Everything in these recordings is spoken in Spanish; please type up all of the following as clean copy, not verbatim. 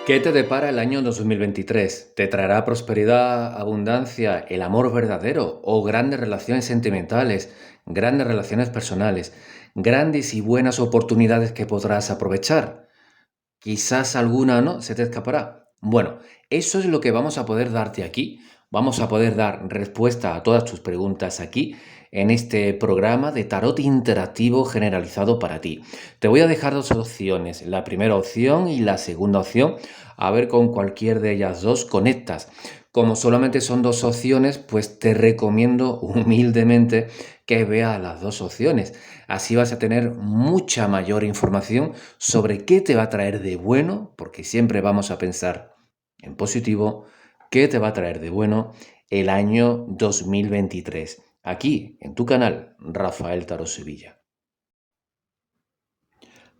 ¿Qué te depara el año 2023? ¿Te traerá prosperidad, abundancia, el amor verdadero o grandes relaciones sentimentales, grandes relaciones personales, grandes y buenas oportunidades que podrás aprovechar? Quizás alguna no se te escapará. Bueno, eso es lo que vamos a poder darte aquí. Vamos a poder dar respuesta a todas tus preguntas aquí en este programa de tarot interactivo generalizado para ti. Te voy a dejar dos opciones, la primera opción y la segunda opción, a ver con cualquier de ellas dos conectas. Como solamente son dos opciones, pues te recomiendo humildemente que veas las dos opciones. Así vas a tener mucha mayor información sobre qué te va a traer de bueno, porque siempre vamos a pensar en positivo, qué te va a traer de bueno el año 2023. Aquí, en tu canal, Rafael Taro Sevilla.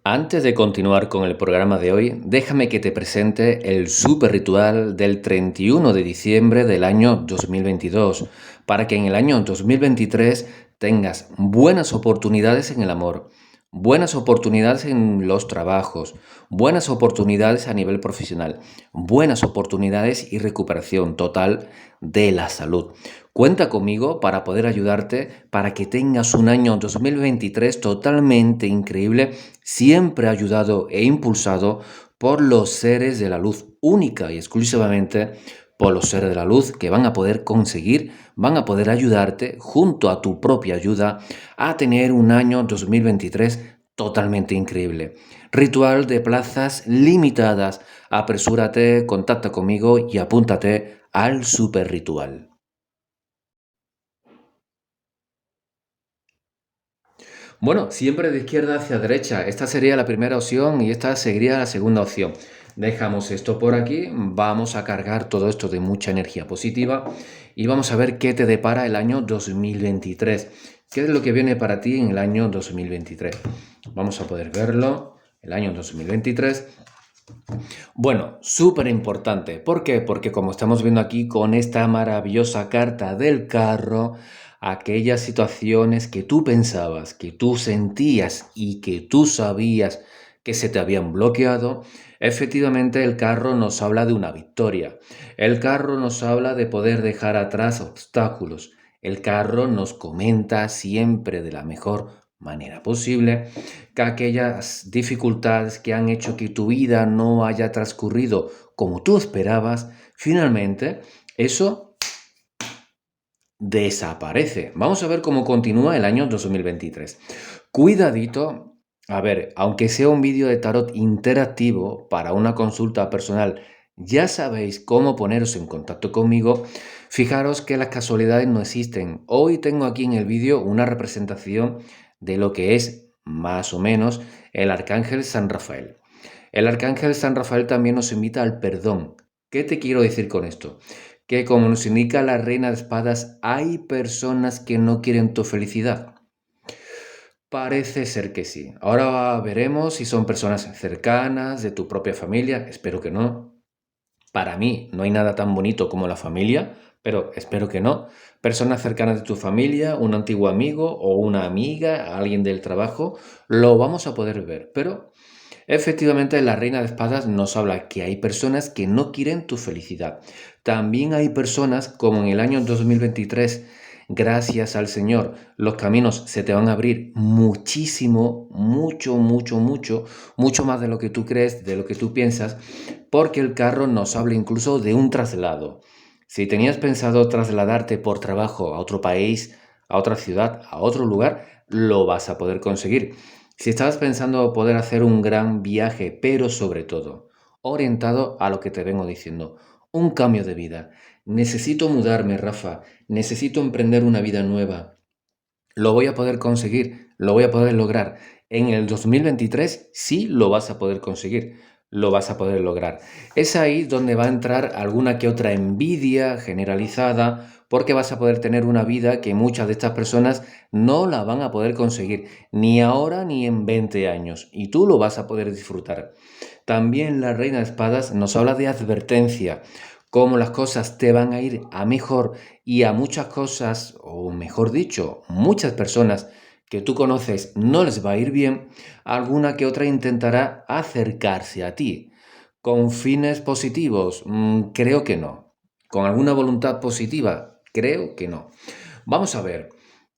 Antes de continuar con el programa de hoy, déjame que te presente el super ritual del 31 de diciembre del año 2022, para que en el año 2023 tengas buenas oportunidades en el amor, buenas oportunidades en los trabajos, buenas oportunidades a nivel profesional, buenas oportunidades y recuperación total de la salud. Cuenta conmigo para poder ayudarte para que tengas un año 2023 totalmente increíble, siempre ayudado e impulsado por los seres de la luz, única y exclusivamente por los seres de la luz que van a poder conseguir, van a poder ayudarte junto a tu propia ayuda a tener un año 2023 totalmente increíble. Ritual de plazas limitadas. Apresúrate, contacta conmigo y apúntate al super ritual. Bueno, siempre de izquierda hacia derecha. Esta sería la primera opción y esta sería la segunda opción. Dejamos esto por aquí, vamos a cargar todo esto de mucha energía positiva y vamos a ver qué te depara el año 2023. ¿Qué es lo que viene para ti en el año 2023? Vamos a poder verlo, el año 2023. Bueno, súper importante. ¿Por qué? Porque como estamos viendo aquí con esta maravillosa carta del carro, aquellas situaciones que tú pensabas, que tú sentías y que tú sabías que se te habían bloqueado, efectivamente el carro nos habla de una victoria. El carro nos habla de poder dejar atrás obstáculos. El carro nos comenta siempre de la mejor manera posible que aquellas dificultades que han hecho que tu vida no haya transcurrido como tú esperabas, finalmente eso desaparece. Vamos a ver cómo continúa el año 2023. Cuidadito, a ver, aunque sea un vídeo de tarot interactivo para una consulta personal, ya sabéis cómo poneros en contacto conmigo. Fijaros que las casualidades no existen. Hoy tengo aquí en el vídeo una representación de lo que es más o menos el arcángel San Rafael. El arcángel San Rafael también nos invita al perdón. ¿Qué te quiero decir con esto? Que como nos indica la reina de espadas, hay personas que no quieren tu felicidad. Parece ser que sí. Ahora veremos si son personas cercanas, de tu propia familia. Espero que no. Para mí no hay nada tan bonito como la familia, pero espero que no. Personas cercanas de tu familia, un antiguo amigo o una amiga, alguien del trabajo, lo vamos a poder ver. Pero efectivamente, la Reina de Espadas nos habla que hay personas que no quieren tu felicidad. También hay personas, como en el año 2023, gracias al Señor, los caminos se te van a abrir muchísimo, mucho, mucho, mucho, mucho más de lo que tú crees, de lo que tú piensas, porque el carro nos habla incluso de un traslado. Si tenías pensado trasladarte por trabajo a otro país, a otra ciudad, a otro lugar, lo vas a poder conseguir. Si estabas pensando poder hacer un gran viaje, pero sobre todo orientado a lo que te vengo diciendo, un cambio de vida. Necesito mudarme, Rafa, necesito emprender una vida nueva. Lo voy a poder conseguir, lo voy a poder lograr. En el 2023 sí lo vas a poder conseguir, lo vas a poder lograr. Es ahí donde va a entrar alguna que otra envidia generalizada, porque vas a poder tener una vida que muchas de estas personas no la van a poder conseguir, ni ahora ni en 20 años, y tú lo vas a poder disfrutar. También la Reina de Espadas nos habla de advertencia, cómo las cosas te van a ir a mejor y a muchas cosas, o mejor dicho, muchas personas que tú conoces no les va a ir bien, alguna que otra intentará acercarse a ti. ¿Con fines positivos? Creo que no. ¿Con alguna voluntad positiva? Creo que no. Vamos a ver,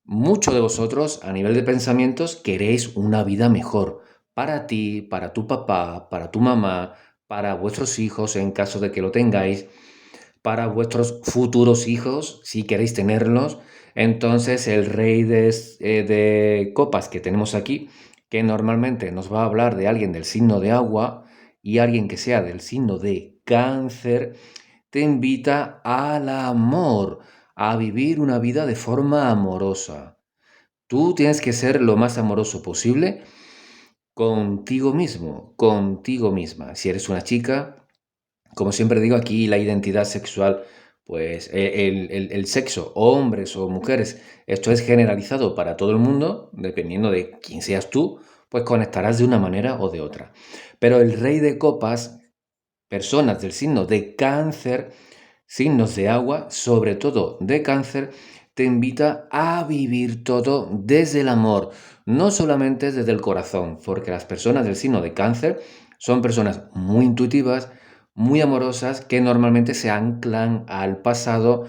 muchos de vosotros a nivel de pensamientos queréis una vida mejor para ti, para tu papá, para tu mamá, para vuestros hijos en caso de que lo tengáis, para vuestros futuros hijos si queréis tenerlos. Entonces el rey de copas que tenemos aquí, que normalmente nos va a hablar de alguien del signo de agua y alguien que sea del signo de cáncer, te invita al amor, a vivir una vida de forma amorosa. Tú tienes que ser lo más amoroso posible contigo mismo, contigo misma. Si eres una chica, como siempre digo aquí, la identidad sexual, pues el sexo, hombres o mujeres, esto es generalizado para todo el mundo, dependiendo de quién seas tú, pues conectarás de una manera o de otra. Pero el rey de copas, personas del signo de cáncer, signos de agua, sobre todo de cáncer, te invita a vivir todo desde el amor, no solamente desde el corazón, porque las personas del signo de cáncer son personas muy intuitivas, muy amorosas, que normalmente se anclan al pasado,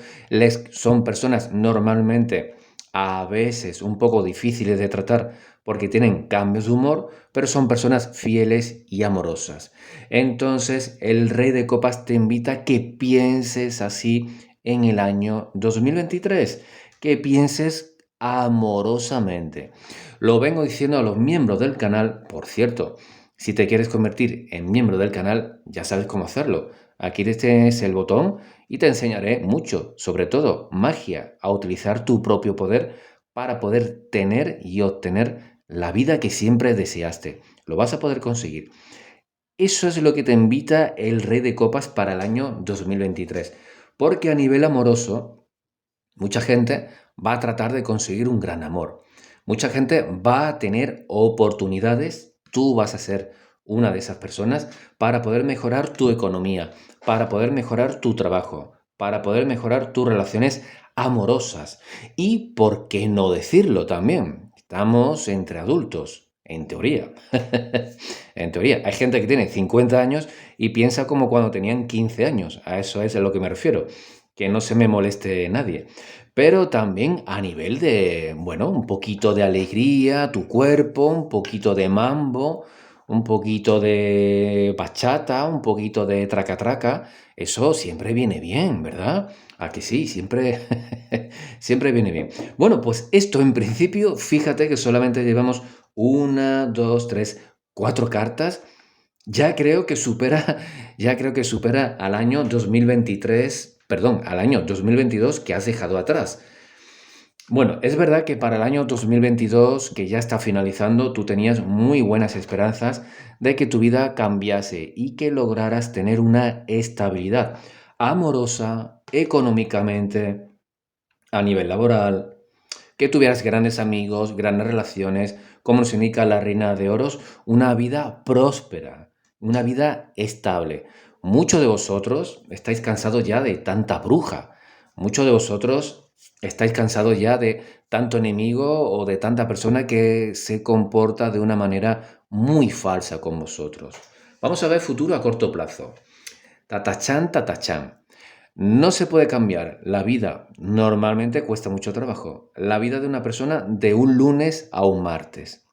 son personas normalmente a veces un poco difíciles de tratar porque tienen cambios de humor, pero son personas fieles y amorosas. Entonces, el Rey de Copas te invita a que pienses así en el año 2023, que pienses amorosamente. Lo vengo diciendo a los miembros del canal, por cierto, si te quieres convertir en miembro del canal, ya sabes cómo hacerlo. Aquí tienes el botón y te enseñaré mucho, sobre todo magia, a utilizar tu propio poder para poder tener y obtener la vida que siempre deseaste. Lo vas a poder conseguir. Eso es lo que te invita el Rey de Copas para el año 2023. Porque a nivel amoroso, mucha gente va a tratar de conseguir un gran amor. Mucha gente va a tener oportunidades. Tú vas a ser una de esas personas para poder mejorar tu economía, para poder mejorar tu trabajo, para poder mejorar tus relaciones amorosas. Y, ¿por qué no decirlo también? Estamos entre adultos, en teoría. En teoría, hay gente que tiene 50 años y piensa como cuando tenían 15 años. A eso es a lo que me refiero. Que no se me moleste nadie. Pero también a nivel de, bueno, un poquito de alegría, tu cuerpo, un poquito de mambo, un poquito de bachata, un poquito de traca-traca. Eso siempre viene bien, ¿verdad? ¿A que sí? Siempre, siempre viene bien. Bueno, pues esto en principio, fíjate que solamente llevamos una, dos, tres, cuatro cartas. Ya creo que supera, ya creo que supera al año 2023, perdón, al año 2022 que has dejado atrás. Bueno, es verdad que para el año 2022, que ya está finalizando, tú tenías muy buenas esperanzas de que tu vida cambiase y que lograras tener una estabilidad amorosa, económicamente, a nivel laboral, que tuvieras grandes amigos, grandes relaciones, como nos indica la Reina de Oros, una vida próspera, una vida estable. Muchos de vosotros estáis cansados ya de tanta bruja. Muchos de vosotros estáis cansados ya de tanto enemigo o de tanta persona que se comporta de una manera muy falsa con vosotros. Vamos a ver futuro a corto plazo. Tatachán, tatachán. No se puede cambiar la vida. Normalmente cuesta mucho trabajo. La vida de una persona de un lunes a un martes.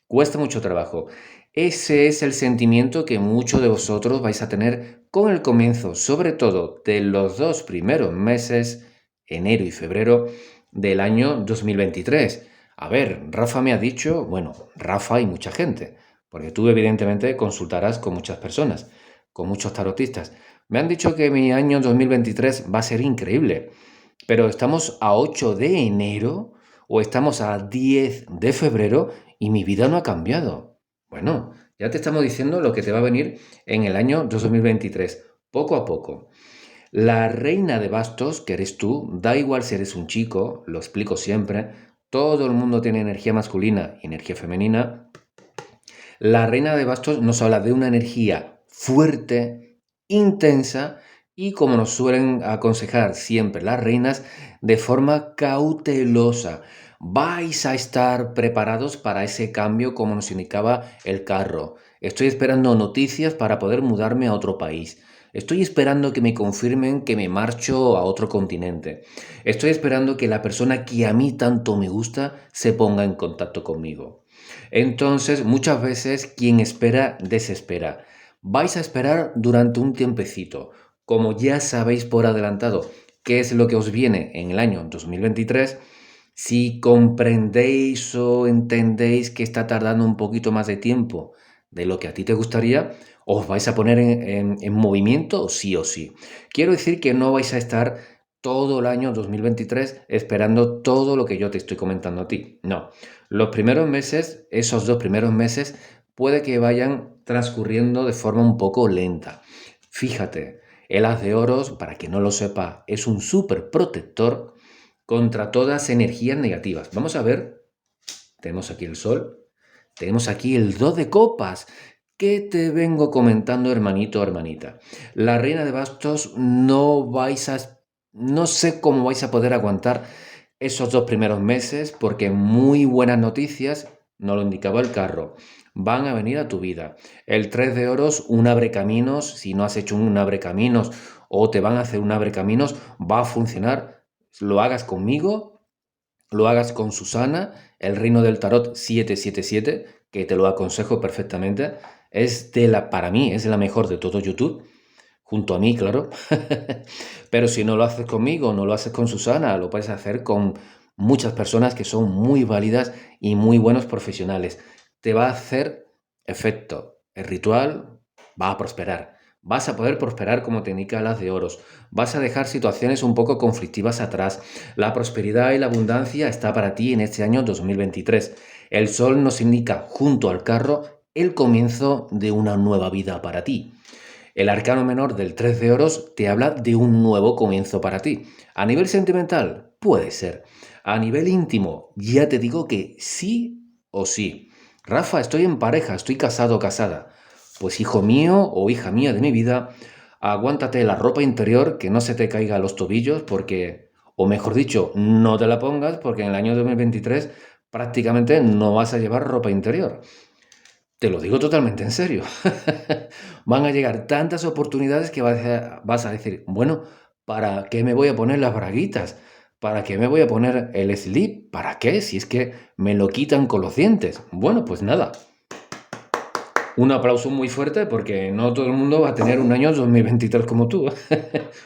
Cuesta mucho trabajo. Ese es el sentimiento que muchos de vosotros vais a tener con el comienzo, sobre todo de los dos primeros meses, enero y febrero del año 2023. A ver, Rafa me ha dicho, bueno, Rafa y mucha gente, porque tú evidentemente consultarás con muchas personas, con muchos tarotistas. Me han dicho que mi año 2023 va a ser increíble, pero estamos a 8 de enero o estamos a 10 de febrero y mi vida no ha cambiado. Bueno, ya te estamos diciendo lo que te va a venir en el año 2023, poco a poco. La reina de bastos, que eres tú, da igual si eres un chico, lo explico siempre, todo el mundo tiene energía masculina y energía femenina. La reina de bastos nos habla de una energía fuerte, intensa y, como nos suelen aconsejar siempre las reinas, de forma cautelosa. Vais a estar preparados para ese cambio como nos indicaba el carro. Estoy esperando noticias para poder mudarme a otro país. Estoy esperando que me confirmen que me marcho a otro continente. Estoy esperando que la persona que a mí tanto me gusta se ponga en contacto conmigo. Entonces, muchas veces quien espera desespera. Vais a esperar durante un tiempecito. Como ya sabéis por adelantado qué es lo que os viene en el año 2023, si comprendéis o entendéis que está tardando un poquito más de tiempo de lo que a ti te gustaría, os vais a poner en movimiento sí o sí. Quiero decir que no vais a estar todo el año 2023 esperando todo lo que yo te estoy comentando a ti. No, los primeros meses, esos 2 primeros meses, puede que vayan transcurriendo de forma un poco lenta. Fíjate, el haz de oros, para que no lo sepa, es un súper protector contra todas energías negativas. Vamos a ver, tenemos aquí el sol, tenemos aquí el 2 de copas. ¿Qué te vengo comentando, hermanito o hermanita? La reina de bastos no sé cómo vais a poder aguantar esos 2 primeros meses porque muy buenas noticias, no lo indicaba el carro, van a venir a tu vida. El 3 de oros, un abrecaminos, si no has hecho un abrecaminos o te van a hacer un abrecaminos, va a funcionar. Lo hagas conmigo, lo hagas con Susana, el reino del tarot 777, que te lo aconsejo perfectamente. Para mí, es la mejor de todo YouTube, junto a mí, claro. Pero si no lo haces conmigo, no lo haces con Susana, lo puedes hacer con muchas personas que son muy válidas y muy buenos profesionales. Te va a hacer efecto. El ritual va a prosperar. Vas a poder prosperar como te indica las de oros. Vas a dejar situaciones un poco conflictivas atrás. La prosperidad y la abundancia está para ti en este año 2023. El sol nos indica, junto al carro, el comienzo de una nueva vida para ti. El arcano menor del 3 de oros te habla de un nuevo comienzo para ti. A nivel sentimental, puede ser. A nivel íntimo, ya te digo que sí o sí. Rafa, estoy en pareja, estoy casado o casada. Pues hijo mío o hija mía de mi vida, aguántate la ropa interior que no se te caiga a los tobillos porque, o mejor dicho, no te la pongas porque en el año 2023 prácticamente no vas a llevar ropa interior. Te lo digo totalmente en serio. Van a llegar tantas oportunidades que vas a decir, bueno, ¿para qué me voy a poner las braguitas? ¿Para qué me voy a poner el slip? ¿Para qué? Si es que me lo quitan con los dientes. Bueno, pues nada. Un aplauso muy fuerte porque no todo el mundo va a tener un año 2023 como tú.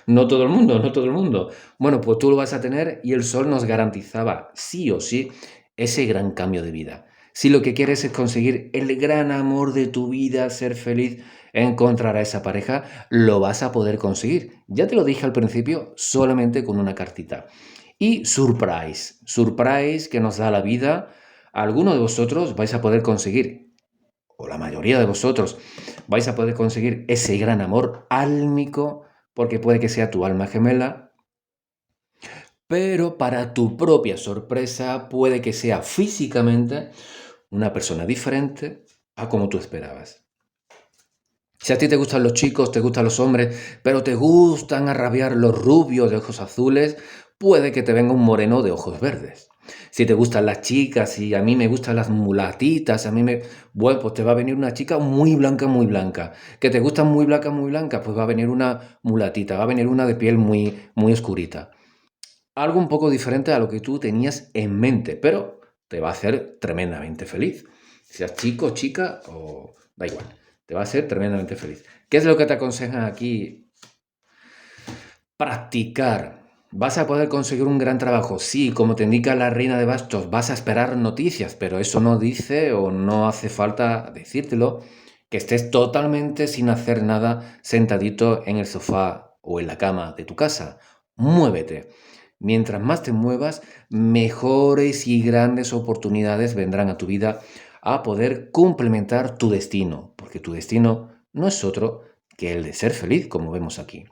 No todo el mundo, no todo el mundo. Bueno, pues tú lo vas a tener y el sol nos garantizaba sí o sí ese gran cambio de vida. Si lo que quieres es conseguir el gran amor de tu vida, ser feliz, encontrar a esa pareja, lo vas a poder conseguir. Ya te lo dije al principio, solamente con una cartita. Y surprise, surprise que nos da la vida. Alguno de vosotros vais a poder conseguir, o la mayoría de vosotros, vais a poder conseguir ese gran amor álmico, porque puede que sea tu alma gemela, pero para tu propia sorpresa puede que sea físicamente una persona diferente a como tú esperabas. Si a ti te gustan los chicos, te gustan los hombres, pero te gustan a rabiar los rubios de ojos azules, puede que te venga un moreno de ojos verdes. Si te gustan las chicas y a mí me gustan las mulatitas, bueno, pues te va a venir una chica muy blanca, muy blanca. Que te gustan muy blanca, pues va a venir una mulatita, va a venir una de piel muy, muy oscurita. Algo un poco diferente a lo que tú tenías en mente, pero te va a hacer tremendamente feliz. Seas chico, chica o da igual, te va a hacer tremendamente feliz. ¿Qué es lo que te aconsejan aquí? Practicar. ¿Vas a poder conseguir un gran trabajo? Sí, como te indica la reina de bastos, vas a esperar noticias, pero eso no dice o no hace falta decírtelo, que estés totalmente sin hacer nada sentadito en el sofá o en la cama de tu casa. Muévete. Mientras más te muevas, mejores y grandes oportunidades vendrán a tu vida a poder complementar tu destino, porque tu destino no es otro que el de ser feliz, como vemos aquí.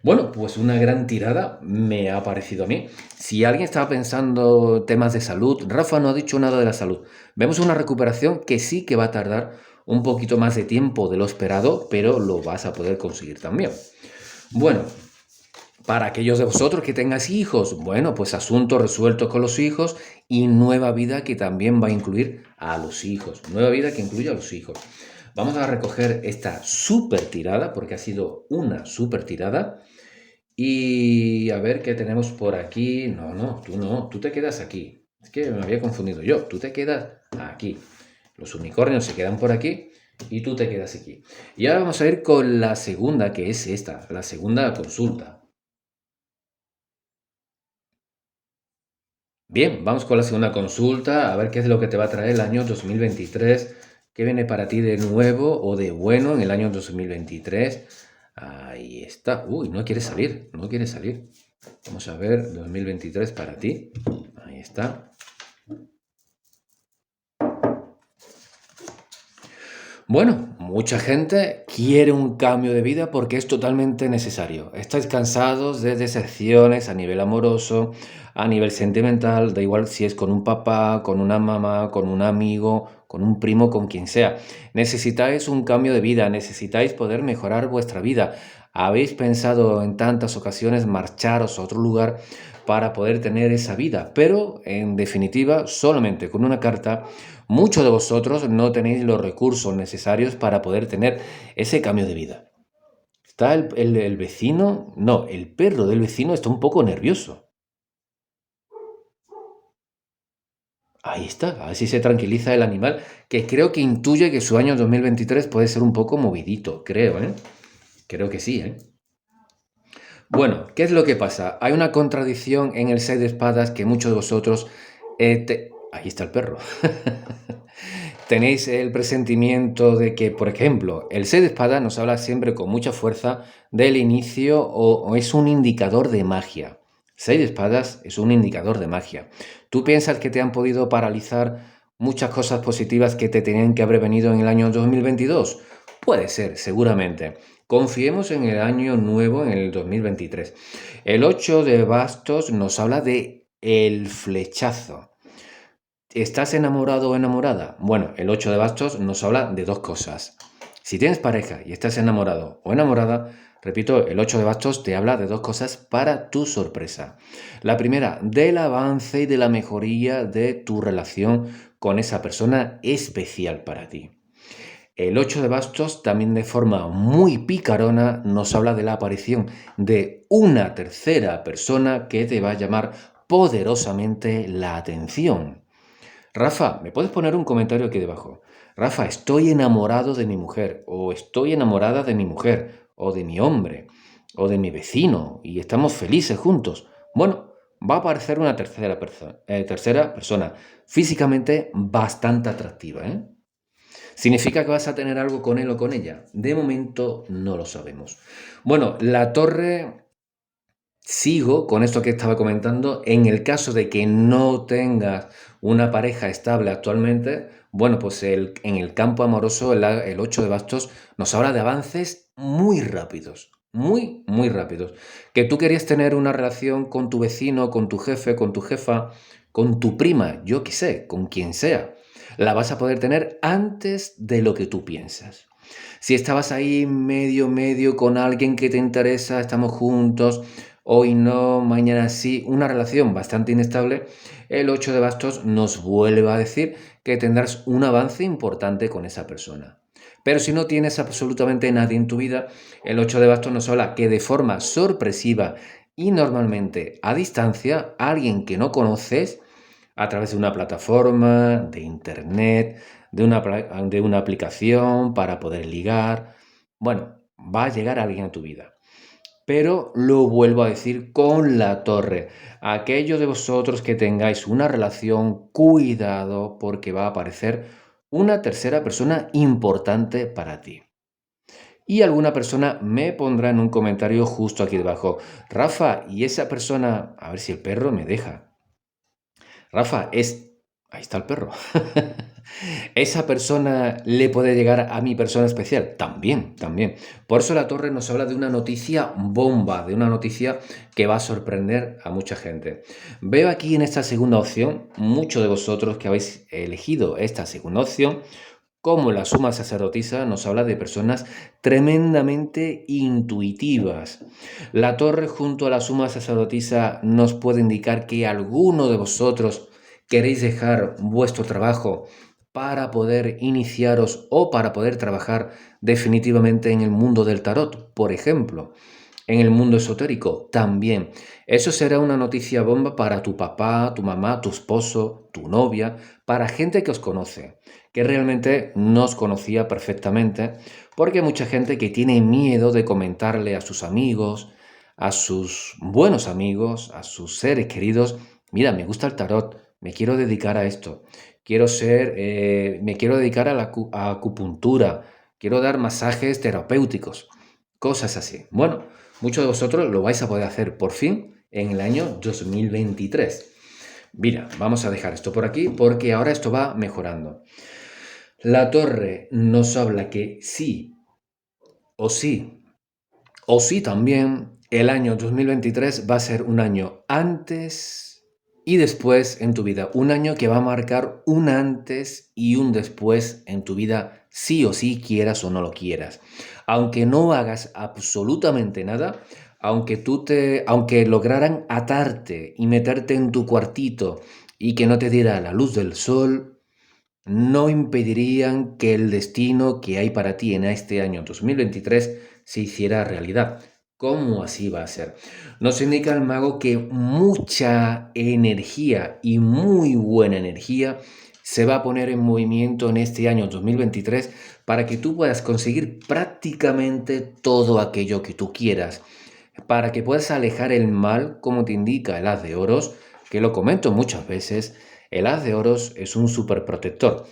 Bueno, pues una gran tirada me ha parecido a mí. Si alguien estaba pensando temas de salud, Rafa no ha dicho nada de la salud. Vemos una recuperación que sí que va a tardar un poquito más de tiempo de lo esperado, pero lo vas a poder conseguir también. Bueno, para aquellos de vosotros que tengáis hijos, bueno, pues asuntos resueltos con los hijos y nueva vida que también va a incluir a los hijos. Nueva vida que incluye a los hijos. Vamos a recoger esta súper tirada, porque ha sido una súper tirada. Y a ver qué tenemos por aquí. No, tú te quedas aquí. Es que me había confundido yo. Tú te quedas aquí. Los unicornios se quedan por aquí y tú te quedas aquí. Y ahora vamos a ir con la segunda, que es esta, la segunda consulta. Bien, vamos con la segunda consulta, a ver qué es lo que te va a traer el año 2023, qué viene para ti de nuevo o de bueno en el año 2023. Ahí está. Uy, no quiere salir, no quiere salir. Vamos a ver 2023 para ti. Ahí está. Bueno, mucha gente quiere un cambio de vida porque es totalmente necesario. Estáis cansados de decepciones a nivel amoroso, a nivel sentimental, da igual si es con un papá, con una mamá, con un amigo, con un primo, con quien sea. Necesitáis un cambio de vida, necesitáis poder mejorar vuestra vida. Habéis pensado en tantas ocasiones marcharos a otro lugar para poder tener esa vida, pero en definitiva, solamente con una carta muchos de vosotros no tenéis los recursos necesarios para poder tener ese cambio de vida. Está el vecino, no, el perro del vecino está un poco nervioso. Ahí está, a ver si se tranquiliza el animal, que creo que intuye que su año 2023 puede ser un poco movidito, creo, ¿eh? Creo que sí, ¿eh? Bueno, ¿qué es lo que pasa? Hay una contradicción en el 6 de espadas que muchos de vosotros... Ahí está el perro. Tenéis el presentimiento de que, por ejemplo, el 6 de espada nos habla siempre con mucha fuerza del inicio o es un indicador de magia. 6 de espadas es un indicador de magia. ¿Tú piensas que te han podido paralizar muchas cosas positivas que te tenían que haber venido en el año 2022? Puede ser, seguramente. Confiemos en el año nuevo, en el 2023. El 8 de bastos nos habla de el flechazo. ¿Estás enamorado o enamorada? Bueno, el 8 de bastos nos habla de dos cosas. Si tienes pareja y estás enamorado o enamorada, repito, el 8 de bastos te habla de dos cosas para tu sorpresa. La primera, del avance y de la mejoría de tu relación con esa persona especial para ti. El 8 de bastos también de forma muy picarona nos habla de la aparición de una tercera persona que te va a llamar poderosamente la atención. Rafa, ¿me puedes poner un comentario aquí debajo? Rafa, estoy enamorado de mi mujer, o estoy enamorada de mi mujer, o de mi hombre, o de mi vecino, y estamos felices juntos. Bueno, va a aparecer una tercera persona, físicamente bastante atractiva, ¿eh? ¿Significa que vas a tener algo con él o con ella? De momento no lo sabemos. Bueno, la torre. Sigo con esto que estaba comentando. En el caso de que no tengas una pareja estable actualmente, bueno, pues en el campo amoroso, el 8 de bastos nos habla de avances muy rápidos, muy rápidos. Que tú querías tener una relación con tu vecino, con tu jefe, con tu jefa, con tu prima, yo qué sé, con quien sea. La vas a poder tener antes de lo que tú piensas. Si estabas ahí medio con alguien que te interesa, estamos juntos, hoy no, mañana sí, una relación bastante inestable, el 8 de bastos nos vuelve a decir que tendrás un avance importante con esa persona. Pero si no tienes absolutamente nadie en tu vida, el 8 de bastos nos habla que de forma sorpresiva y normalmente a distancia, alguien que no conoces, a través de una plataforma, de internet, de una aplicación para poder ligar. Bueno, va a llegar alguien a tu vida. Pero lo vuelvo a decir con la torre. Aquellos de vosotros que tengáis una relación, cuidado porque va a aparecer una tercera persona importante para ti. Y alguna persona me pondrá en un comentario justo aquí debajo. Rafa, y esa persona, a ver si el perro me deja. Rafa, es... Ahí está el perro. ¿Esa persona le puede llegar a mi persona especial? También, también. Por eso la torre nos habla de una noticia bomba, de una noticia que va a sorprender a mucha gente. Veo aquí en esta segunda opción, muchos de vosotros que habéis elegido esta segunda opción, como la suma sacerdotisa nos habla de personas tremendamente intuitivas. La torre junto a la suma sacerdotisa nos puede indicar que alguno de vosotros queréis dejar vuestro trabajo para poder iniciaros o para poder trabajar definitivamente en el mundo del tarot, por ejemplo. En el mundo esotérico también. Eso será una noticia bomba para tu papá, tu mamá, tu esposo, tu novia, para gente que os conoce, que realmente no os conocía perfectamente, porque hay mucha gente que tiene miedo de comentarle a sus amigos, a sus buenos amigos, a sus seres queridos: mira, me gusta el tarot, me quiero dedicar a esto, me quiero dedicar a la acupuntura, quiero dar masajes terapéuticos, cosas así. Bueno, muchos de vosotros lo vais a poder hacer por fin en el año 2023. Mira, vamos a dejar esto por aquí porque ahora esto va mejorando. La torre nos habla que sí o sí o sí también el año 2023 va a ser un año antes y después en tu vida. Un año que va a marcar un antes y un después en tu vida, sí o sí, quieras o no lo quieras. Aunque no hagas absolutamente nada, aunque lograran atarte y meterte en tu cuartito y que no te diera la luz del sol, no impedirían que el destino que hay para ti en este año 2023 se hiciera realidad. ¿Cómo así va a ser? Nos indica el mago que mucha energía y muy buena energía se va a poner en movimiento en este año 2023 para que tú puedas conseguir prácticamente todo aquello que tú quieras, para que puedas alejar el mal, como te indica el As de Oros, que lo comento muchas veces. El As de Oros es un superprotector.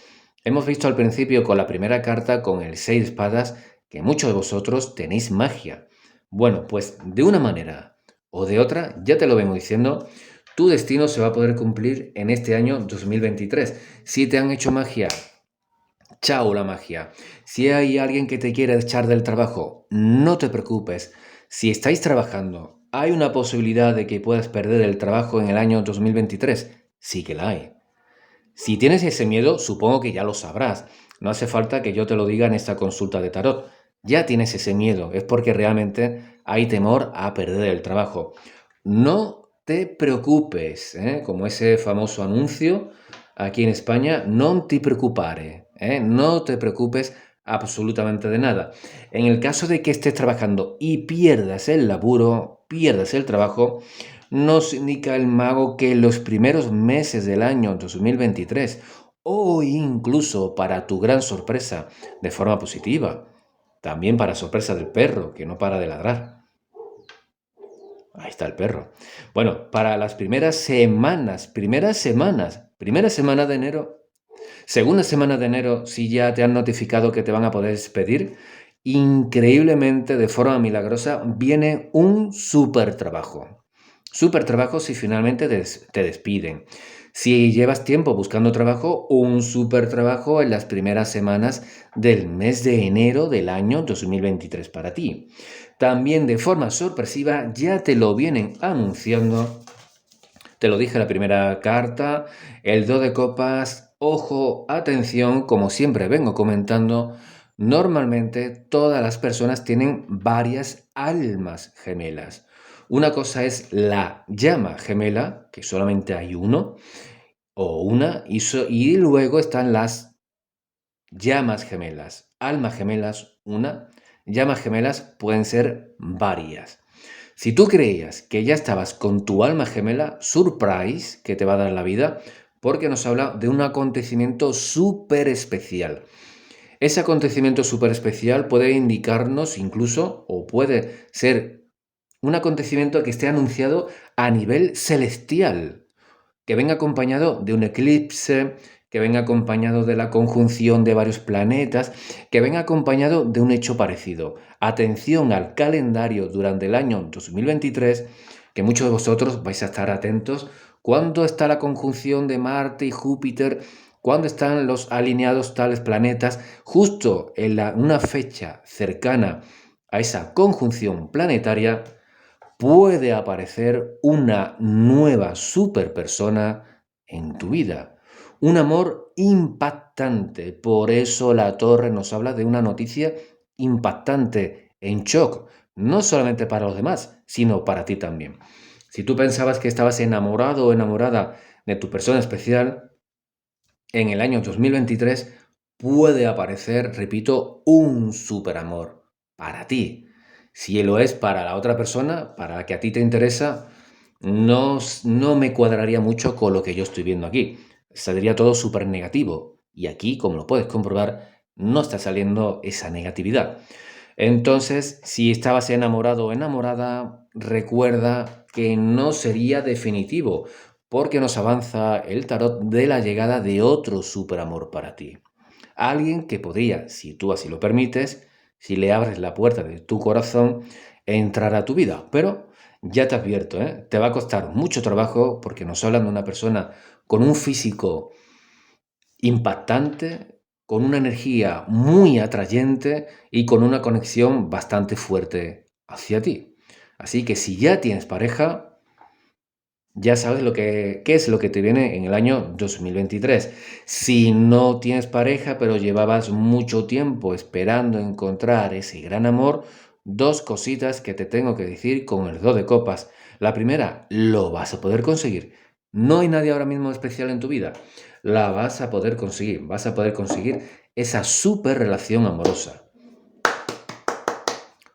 Hemos visto al principio con la primera carta, con el 6 de espadas, que muchos de vosotros tenéis magia. Bueno, pues de una manera o de otra, ya te lo vengo diciendo, tu destino se va a poder cumplir en este año 2023. Si te han hecho magia, chao la magia. Si hay alguien que te quiere echar del trabajo, no te preocupes. Si estáis trabajando, ¿hay una posibilidad de que puedas perder el trabajo en el año 2023? Sí que la hay. Si tienes ese miedo, supongo que ya lo sabrás. No hace falta que yo te lo diga en esta consulta de tarot. Ya tienes ese miedo, es porque realmente hay temor a perder el trabajo. No te preocupes, como ese famoso anuncio aquí en España, non ti preoccupare, no te preocupes absolutamente de nada. En el caso de que estés trabajando y pierdas el laburo, pierdas el trabajo, nos indica el mago que los primeros meses del año 2023, o incluso para tu gran sorpresa, de forma positiva, también para sorpresa del perro, que no para de ladrar. Ahí está el perro. Bueno, para las primera semana de enero, segunda semana de enero, si ya te han notificado que te van a poder despedir, increíblemente, de forma milagrosa, viene un súper trabajo. Súper trabajo si finalmente te despiden. Si llevas tiempo buscando trabajo, un súper trabajo en las primeras semanas del mes de enero del año 2023 para ti. También de forma sorpresiva ya te lo vienen anunciando. Te lo dije en la primera carta, el 2 de copas, ojo, atención, como siempre vengo comentando, normalmente todas las personas tienen varias almas gemelas. Una cosa es la llama gemela, que solamente hay uno o una, y luego están las llamas gemelas. Almas gemelas, una. Llamas gemelas pueden ser varias. Si tú creías que ya estabas con tu alma gemela, surprise, que te va a dar la vida, porque nos habla de un acontecimiento súper especial. Ese acontecimiento súper especial puede indicarnos incluso, o puede ser un acontecimiento que esté anunciado a nivel celestial, que venga acompañado de un eclipse, que venga acompañado de la conjunción de varios planetas, que venga acompañado de un hecho parecido. Atención al calendario durante el año 2023, que muchos de vosotros vais a estar atentos cuándo está la conjunción de Marte y Júpiter, cuándo están los alineados tales planetas, justo en una fecha cercana a esa conjunción planetaria, puede aparecer una nueva superpersona en tu vida. Un amor impactante. Por eso la torre nos habla de una noticia impactante, en shock, no solamente para los demás, sino para ti también. Si tú pensabas que estabas enamorado o enamorada de tu persona especial, en el año 2023 puede aparecer, repito, un superamor para ti. Si lo es para la otra persona, para la que a ti te interesa, no me cuadraría mucho con lo que yo estoy viendo aquí. Saldría todo súper negativo. Y aquí, como lo puedes comprobar, no está saliendo esa negatividad. Entonces, si estabas enamorado o enamorada, recuerda que no sería definitivo, porque nos avanza el tarot de la llegada de otro superamor para ti. Alguien que podría, si tú así lo permites, si le abres la puerta de tu corazón, entrar a tu vida. Pero ya te advierto, te va a costar mucho trabajo porque nos hablan de una persona con un físico impactante, con una energía muy atrayente y con una conexión bastante fuerte hacia ti. Así que si ya tienes pareja, ya sabes qué es lo que te viene en el año 2023. Si no tienes pareja, pero llevabas mucho tiempo esperando encontrar ese gran amor, dos cositas que te tengo que decir con el 2 de copas. La primera, lo vas a poder conseguir. No hay nadie ahora mismo especial en tu vida. La vas a poder conseguir. Vas a poder conseguir esa super relación amorosa.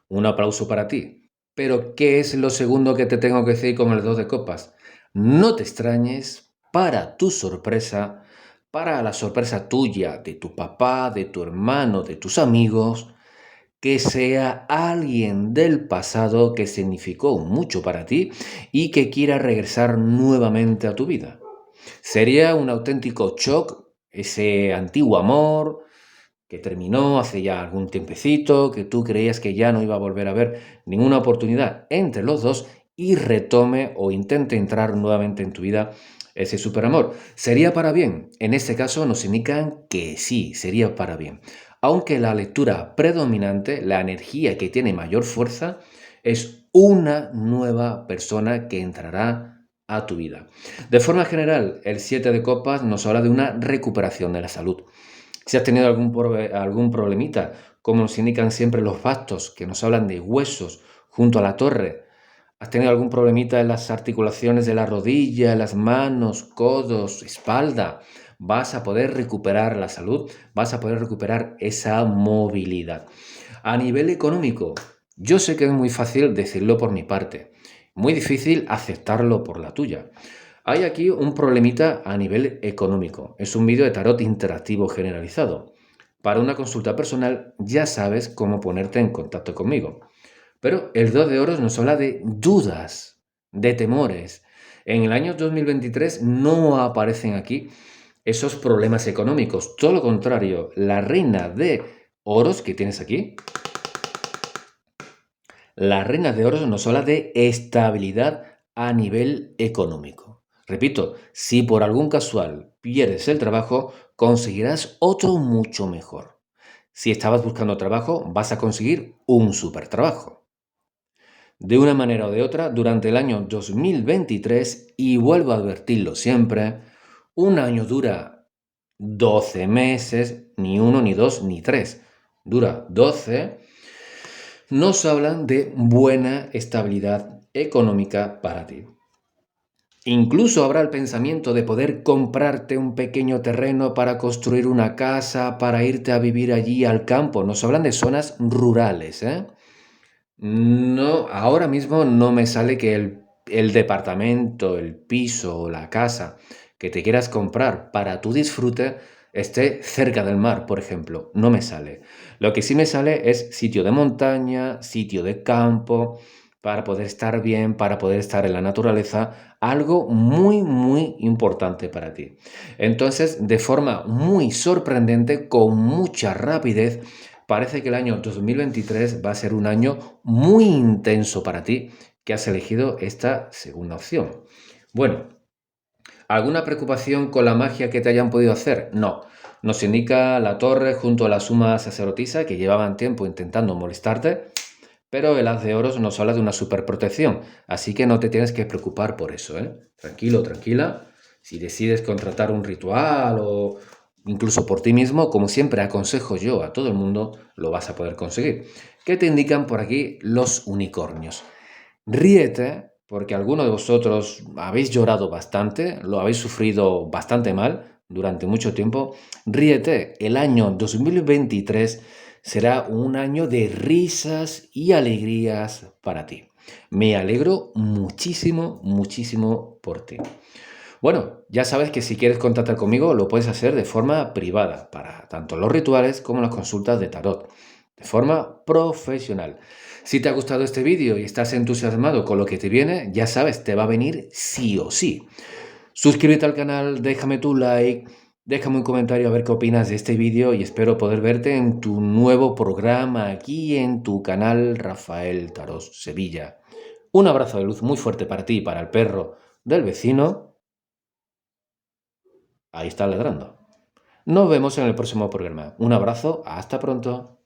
Un aplauso para ti. Pero, ¿qué es lo segundo que te tengo que decir con el 2 de copas? No te extrañes, para tu sorpresa, para la sorpresa tuya, de tu papá, de tu hermano, de tus amigos, que sea alguien del pasado que significó mucho para ti y que quiera regresar nuevamente a tu vida. Sería un auténtico shock ese antiguo amor que terminó hace ya algún tiempecito, que tú creías que ya no iba a volver a haber ninguna oportunidad entre los dos y retome o intente entrar nuevamente en tu vida ese superamor. ¿Sería para bien? En este caso nos indican que sí, sería para bien. Aunque la lectura predominante, la energía que tiene mayor fuerza, es una nueva persona que entrará a tu vida. De forma general, el 7 de copas nos habla de una recuperación de la salud. Si has tenido algún problemita, como nos indican siempre los bastos, que nos hablan de huesos junto a la torre, has tenido algún problemita en las articulaciones de la rodilla, las manos, codos, espalda, vas a poder recuperar la salud, vas a poder recuperar esa movilidad. A nivel económico, yo sé que es muy fácil decirlo por mi parte, muy difícil aceptarlo por la tuya. Hay aquí un problemita a nivel económico. Es un vídeo de tarot interactivo generalizado. Para una consulta personal ya sabes cómo ponerte en contacto conmigo. Pero el 2 de oros nos habla de dudas, de temores. En el año 2023 no aparecen aquí esos problemas económicos. Todo lo contrario, la reina de oros que tienes aquí, la reina de oros nos habla de estabilidad a nivel económico. Repito, si por algún casual pierdes el trabajo, conseguirás otro mucho mejor. Si estabas buscando trabajo, vas a conseguir un super trabajo. De una manera o de otra, durante el año 2023, y vuelvo a advertirlo siempre, un año dura 12 meses, ni uno, ni dos, ni tres. Dura 12. Nos hablan de buena estabilidad económica para ti. Incluso habrá el pensamiento de poder comprarte un pequeño terreno para construir una casa, para irte a vivir allí al campo. Nos hablan de zonas rurales, No, ahora mismo no me sale que el departamento, el piso o la casa que te quieras comprar para tu disfrute esté cerca del mar, por ejemplo. No me sale. Lo que sí me sale es sitio de montaña, sitio de campo, para poder estar bien, para poder estar en la naturaleza, algo muy, muy importante para ti. Entonces, de forma muy sorprendente, con mucha rapidez, parece que el año 2023 va a ser un año muy intenso para ti, que has elegido esta segunda opción. Bueno, ¿alguna preocupación con la magia que te hayan podido hacer? No. Nos indica la torre junto a la suma sacerdotisa que llevaban tiempo intentando molestarte, pero el haz de oros nos habla de una superprotección, así que no te tienes que preocupar por eso, Tranquilo, tranquila. Si decides contratar un ritual o incluso por ti mismo, como siempre aconsejo yo a todo el mundo, lo vas a poder conseguir. ¿Qué te indican por aquí los unicornios? Ríete, porque algunos de vosotros habéis llorado bastante, lo habéis sufrido bastante mal, durante mucho tiempo, ríete, el año 2023 será un año de risas y alegrías para ti. Me alegro muchísimo, muchísimo por ti. Bueno, ya sabes que si quieres contactar conmigo lo puedes hacer de forma privada, para tanto los rituales como las consultas de tarot, de forma profesional. Si te ha gustado este vídeo y estás entusiasmado con lo que te viene, ya sabes, te va a venir sí o sí. Suscríbete al canal, déjame tu like, déjame un comentario a ver qué opinas de este vídeo y espero poder verte en tu nuevo programa aquí en tu canal Rafael Tarot Sevilla. Un abrazo de luz muy fuerte para ti y para el perro del vecino. Ahí está ladrando. Nos vemos en el próximo programa. Un abrazo, hasta pronto.